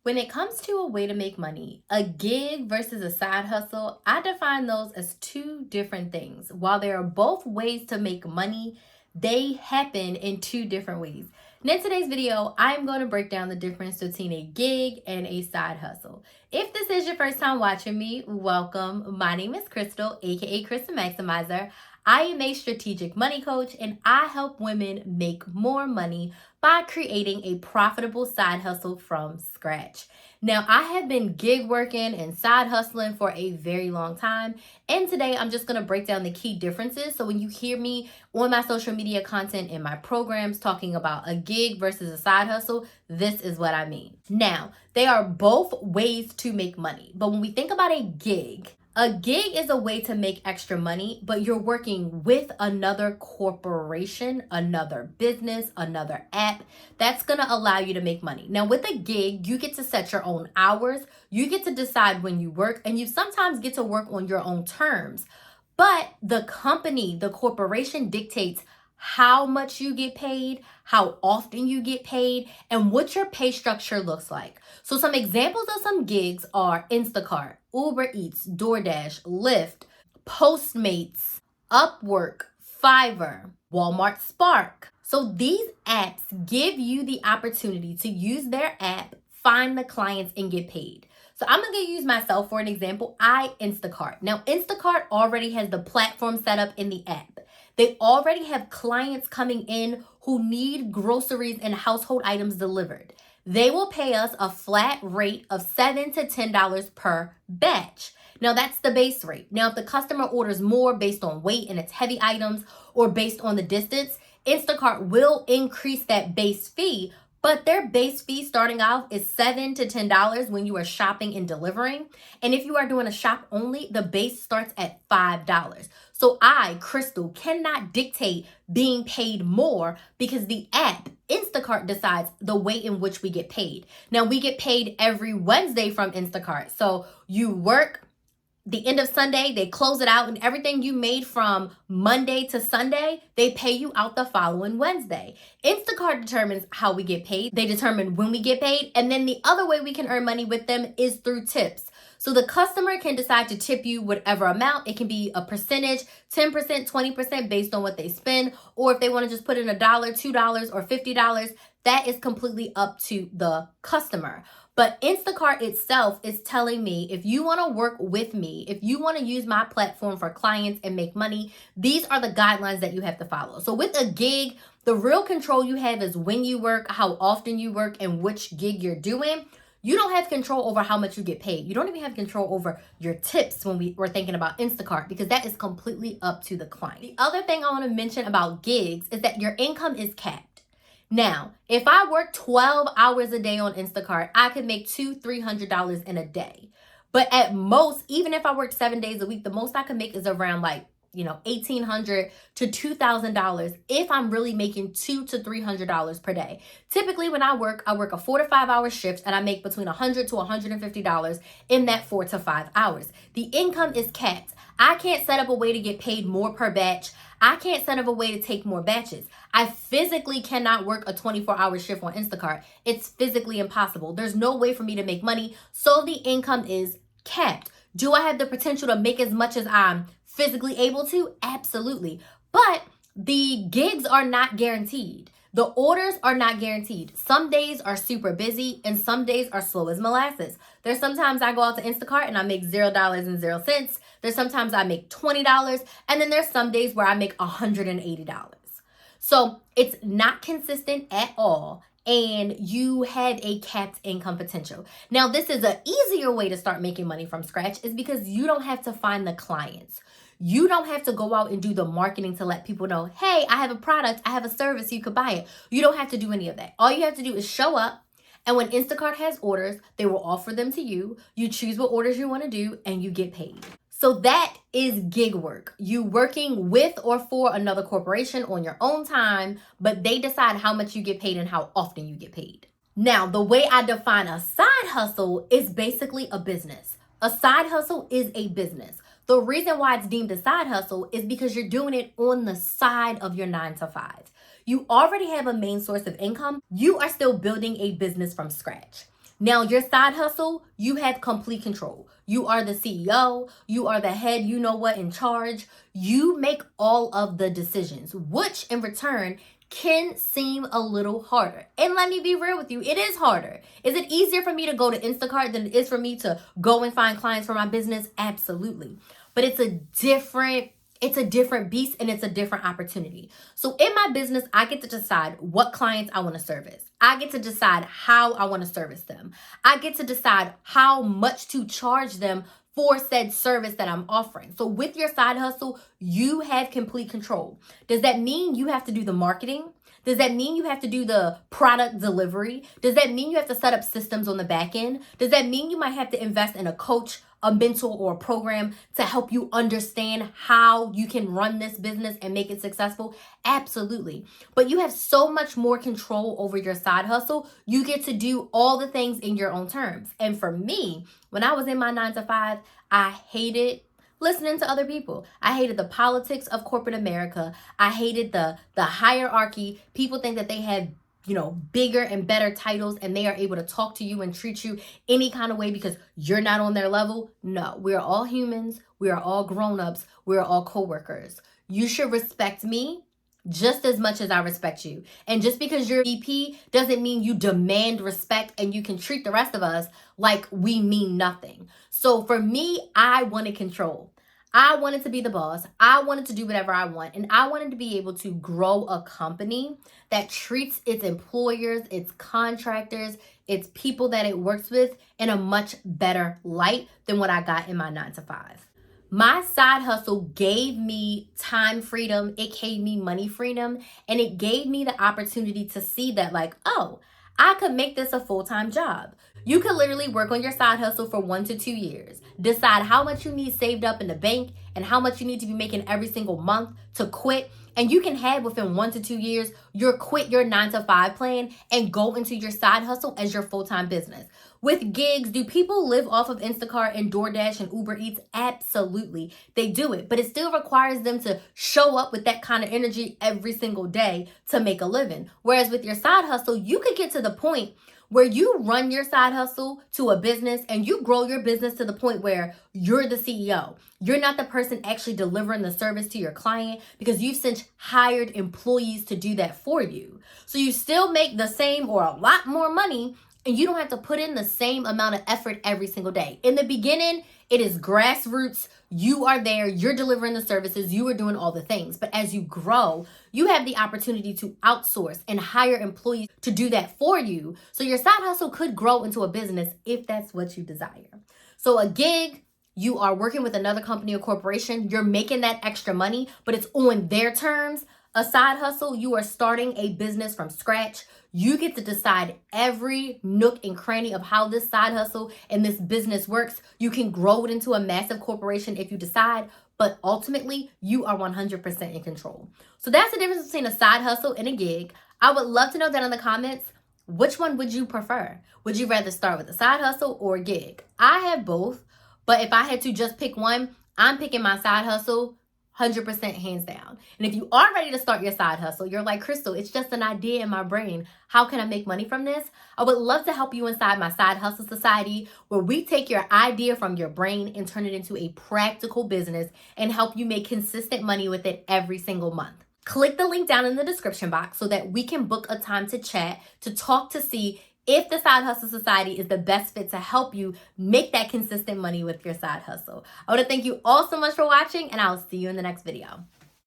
When it comes to a way to make money, a gig versus a side hustle, I define those as two different things. While there are both ways to make money, they happen in two different ways. And in today's video, I'm going to break down the difference between a gig and a side hustle. If this is your first time watching me, welcome. My name is Crystal, aka Krys the Maximizer. I am a strategic money coach and I help women make more money by creating a profitable side hustle from scratch. Now, I have been gig working and side hustling for a very long time, and today I'm just going to break down the key differences. So when you hear me on my social media content in my programs talking about a gig versus a side hustle, this is what I mean. Now, they are both ways to make money, but when we think about a gig is a way to make extra money, but you're working with another corporation, another business, another app that's going to allow you to make money. Now, with a gig, you get to set your own hours, you get to decide when you work, and you sometimes get to work on your own terms. But the company, the corporation dictates how much you get paid, how often you get paid, and what your pay structure looks like. So some examples of some gigs are Instacart, Uber Eats, DoorDash, Lyft, Postmates, Upwork, Fiverr, Walmart Spark. So these apps give you the opportunity to use their app, find the clients, and get paid. So I'm going to use myself for an example. Instacart. Now, Instacart already has the platform set up in the app. They already have clients coming in who need groceries and household items delivered. They will pay us a flat rate of $7 to $10 per batch. Now, that's the base rate. Now, if the customer orders more based on weight and it's heavy items or based on the distance, Instacart will increase that base fee. But their base fee starting off is $7 to $10 when you are shopping and delivering. And if you are doing a shop only, the base starts at $5. So I, Crystal, cannot dictate being paid more because the app, Instacart, decides the way in which we get paid. Now, we get paid every Wednesday from Instacart. So you work the end of Sunday, they close it out, and everything you made from Monday to Sunday, they pay you out the following Wednesday. Instacart determines how we get paid. They determine when we get paid. And then the other way we can earn money with them is through tips. So the customer can decide to tip you whatever amount. It can be a percentage, 10%, 20% based on what they spend. Or if they want to just put in $1, $2, or $50, that is completely up to the customer. But Instacart itself is telling me, if you want to work with me, if you want to use my platform for clients and make money, these are the guidelines that you have to follow. So with a gig, the real control you have is when you work, how often you work, and which gig you're doing. You don't have control over how much you get paid. You don't even have control over your tips when we're thinking about Instacart, because that is completely up to the client. The other thing I want to mention about gigs is that your income is capped. Now, if I work 12 hours a day on Instacart, I could make $200-$300 in a day. But at most, even if I work 7 days a week, the most I can make is around $1,800 to $2,000 if I'm really making $200 to $300 per day. Typically, when I work a 4 to 5 hour shift, and I make between $100 to $150 in that 4 to 5 hours. The income is capped. I can't set up a way to get paid more per batch. I can't set up a way to take more batches. I physically cannot work a 24-hour shift on Instacart. It's physically impossible. There's no way for me to make money, so the income is capped. Do I have the potential to make as much as I'm physically able to? Absolutely. But the gigs are not guaranteed. The orders are not guaranteed. Some days are super busy and some days are slow as molasses. There's sometimes I go out to Instacart and I make $0.00. There's sometimes I make $20, and then there's some days where I make $180. So it's not consistent at all, and you have a capped income potential. Now, this is an easier way to start making money from scratch is because you don't have to find the clients. You don't have to go out and do the marketing to let people know, hey, I have a product, I have a service, you could buy it. You don't have to do any of that. All you have to do is show up, and when Instacart has orders, they will offer them to you. You choose what orders you want to do, and you get paid. So that is gig work. You working with or for another corporation on your own time, but they decide how much you get paid and how often you get paid. Now, the way I define a side hustle is basically a business. A side hustle is a business. The reason why it's deemed a side hustle is because you're doing it on the side of your 9 to 5. You already have a main source of income. You are still building a business from scratch. Now, your side hustle, you have complete control. You are the CEO, you are the head, you know what, in charge. You make all of the decisions, which in return can seem a little harder. And let me be real with you, it is harder. Is it easier for me to go to Instacart than it is for me to go and find clients for my business? Absolutely. But it's a different beast and it's a different opportunity. So in my business, I get to decide what clients I want to service. I get to decide how I want to service them. I get to decide how much to charge them for said service that I'm offering. So with your side hustle, you have complete control. Does that mean you have to do the marketing? Does that mean you have to do the product delivery? Does that mean you have to set up systems on the back end? Does that mean you might have to invest in a coach, a mentor, or a program to help you understand how you can run this business and make it successful? Absolutely. But you have so much more control over your side hustle. You get to do all the things in your own terms. And for me, when I was in my 9 to 5, I hated listening to other people. I hated the politics of corporate America. I hated the hierarchy. People think that they have, bigger and better titles and they are able to talk to you and treat you any kind of way because you're not on their level. No, we are all humans. We are all grown-ups. We are all co-workers. You should respect me just as much as I respect you. And just because you're VP doesn't mean you demand respect and you can treat the rest of us like we mean nothing. So for me, I wanted control. I wanted to be the boss. I wanted to do whatever I want. And I wanted to be able to grow a company that treats its employers, its contractors, its people that it works with in a much better light than what I got in my 9 to 5. My side hustle gave me time freedom, it gave me money freedom, and it gave me the opportunity to see that oh, I could make this a full-time job. You could literally work on your side hustle for 1 to 2 years, decide how much you need saved up in the bank and how much you need to be making every single month to quit. And you can have within 1 to 2 years, quit your 9 to 5 plan and go into your side hustle as your full-time business. With gigs, do people live off of Instacart and DoorDash and Uber Eats? Absolutely. They do it, but it still requires them to show up with that kind of energy every single day to make a living. Whereas with your side hustle, you could get to the point where you run your side hustle to a business and you grow your business to the point where you're the CEO. You're not the person actually delivering the service to your client because you've since hired employees to do that for you. So you still make the same or a lot more money and you don't have to put in the same amount of effort every single day. In the beginning, it is grassroots. You are there, you're delivering the services, you are doing all the things. But as you grow, you have the opportunity to outsource and hire employees to do that for you. So your side hustle could grow into a business if that's what you desire. So a gig, you are working with another company or corporation, you're making that extra money, but it's on their terms. A side hustle, you are starting a business from scratch. You get to decide every nook and cranny of how this side hustle and this business works. You can grow it into a massive corporation if you decide, but ultimately you are 100% in control. So that's the difference between a side hustle and a gig. I would love to know that in the comments. Which one would you prefer? Would you rather start with a side hustle or a gig? I have both, but if I had to just pick one, I'm picking my side hustle 100% hands down. And if you are ready to start your side hustle, you're like, Crystal, it's just an idea in my brain. How can I make money from this? I would love to help you inside my Side Hustle Society, where we take your idea from your brain and turn it into a practical business and help you make consistent money with it every single month. Click the link down in the description box so that we can book a time to chat, to talk, to see if the Side Hustle Society is the best fit to help you make that consistent money with your side hustle. I want to thank you all so much for watching, and I'll see you in the next video.